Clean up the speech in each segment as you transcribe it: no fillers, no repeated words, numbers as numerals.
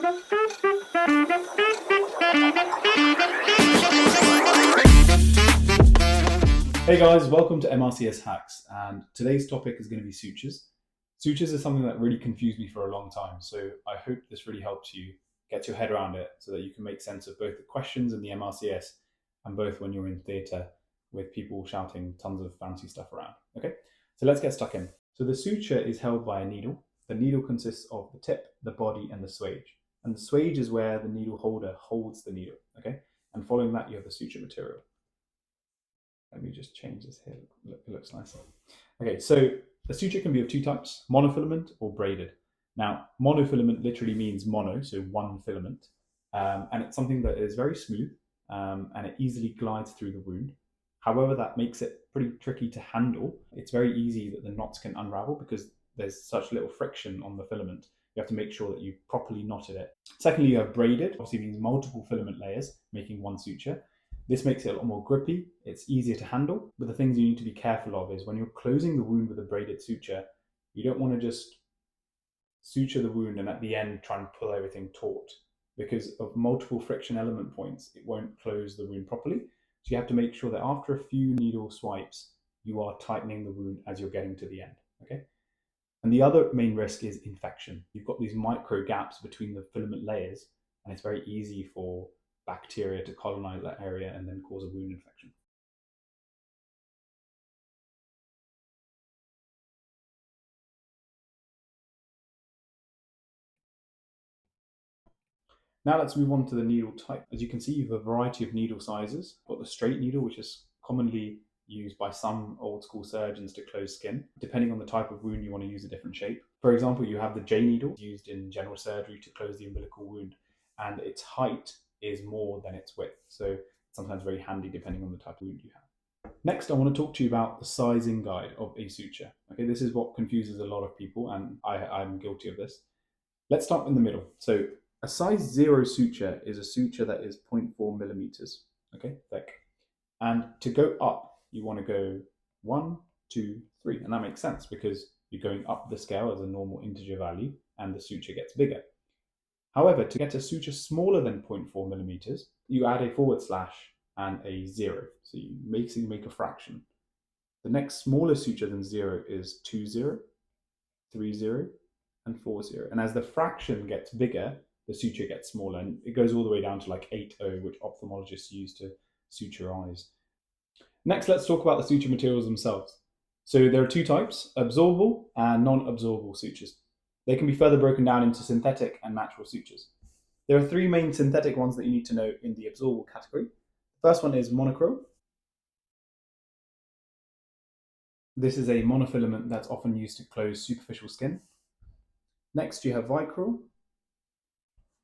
Hey guys, welcome to MRCS Hacks, and today's topic is going to be sutures. Sutures is something that really confused me for a long time, so I hope this really helps you get your head around it so that you can make sense of both the questions in the MRCS and both when you're in theatre with people shouting tons of fancy stuff around. Okay, so let's get stuck in. So the suture is held by a needle. The needle consists of the tip, the body, and the swage. And the swage is where the needle holder holds the needle, okay? And following that, you have the suture material. Let me just change this here. Look, it looks nicer. Okay, so the suture can be of two types, monofilament or braided. Now, monofilament literally means mono, so one filament, and it's something that is very smooth and it easily glides through the wound. However, that makes it pretty tricky to handle. It's very easy that the knots can unravel because there's such little friction on the filament. You have to make sure that you properly knotted it. Secondly, you have braided, obviously means multiple filament layers making one suture. This makes it a lot more grippy, it's easier to handle, but the things you need to be careful of is when you're closing the wound with a braided suture, you don't want to just suture the wound and at the end try and pull everything taut. Because of multiple friction element points, it won't close the wound properly. So you have to make sure that after a few needle swipes, you are tightening the wound as you're getting to the end, okay? And the other main risk is infection. You've got these micro gaps between the filament layers, and it's very easy for bacteria to colonize that area and then cause a wound infection. Now let's move on to the needle type. As you can see, you have a variety of needle sizes. You've got the straight needle, which is commonly used by some old school surgeons to close skin. Depending on the type of wound, you want to use a different shape. For example, you have the J needle used in general surgery to close the umbilical wound, and its height is more than its width. So it's sometimes very handy depending on the type of wound you have. Next, I want to talk to you about the sizing guide of a suture. Okay, this is what confuses a lot of people, and I'm guilty of this. Let's start in the middle. So a size 0 suture is a suture that is 0.4 millimeters, okay, thick. And to go up, you want to go 1, 2, 3. And that makes sense because you're going up the scale as a normal integer value and the suture gets bigger. However, to get a suture smaller than 0.4 millimeters, you add a forward slash and a 0. So you make a fraction. The next smaller suture than 0 is 2, 0, 3, 0, and 4, 0. And as the fraction gets bigger, the suture gets smaller. And it goes all the way down to like 8, 0, which ophthalmologists use to suture eyes. Next, let's talk about the suture materials themselves. So there are two types, absorbable and non-absorbable sutures. They can be further broken down into synthetic and natural sutures. There are three main synthetic ones that you need to know in the absorbable category. The first one is monocryl. This is a monofilament that's often used to close superficial skin. Next, you have vicryl.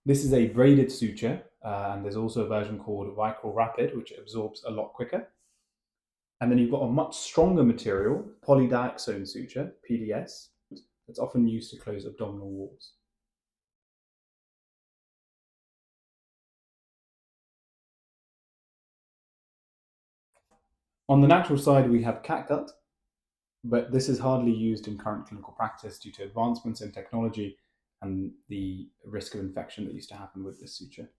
This is a braided suture, and there's also a version called vicryl rapid, which absorbs a lot quicker. And then you've got a much stronger material, polydioxone suture, PDS, that's often used to close abdominal walls. On the natural side, we have catgut, but this is hardly used in current clinical practice due to advancements in technology and the risk of infection that used to happen with this suture.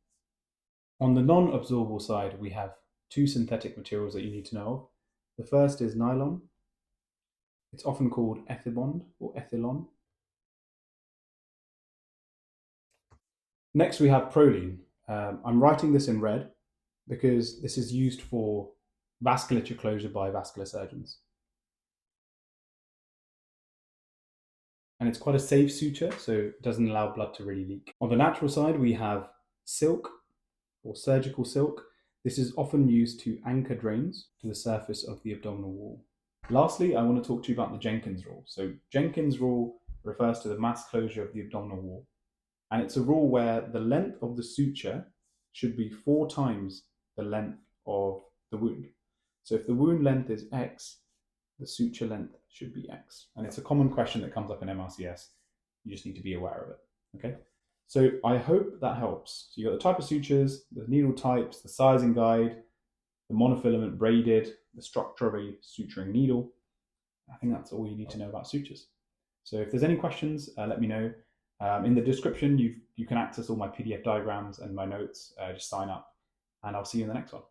On the non-absorbable side, we have two synthetic materials that you need to know of. The first is nylon. It's often called ethibond or ethylon. Next, we have proline. I'm writing this in red because this is used for vasculature closure by vascular surgeons. And it's quite a safe suture, so it doesn't allow blood to really leak. On the natural side, we have silk or surgical silk. This is often used to anchor drains to the surface of the abdominal wall. Lastly, I want to talk to you about the Jenkins rule. So Jenkins rule refers to the mass closure of the abdominal wall. And it's a rule where the length of the suture should be 4 times the length of the wound. So if the wound length is X, the suture length should be X. And it's a common question that comes up in MRCS. You just need to be aware of it, okay? So I hope that helps. So you've got the type of sutures, the needle types, the sizing guide, the monofilament braided, the structure of a suturing needle. I think that's all you need to know about sutures. So if there's any questions, let me know. In the description, you can access all my PDF diagrams and my notes. Just sign up, and I'll see you in the next one.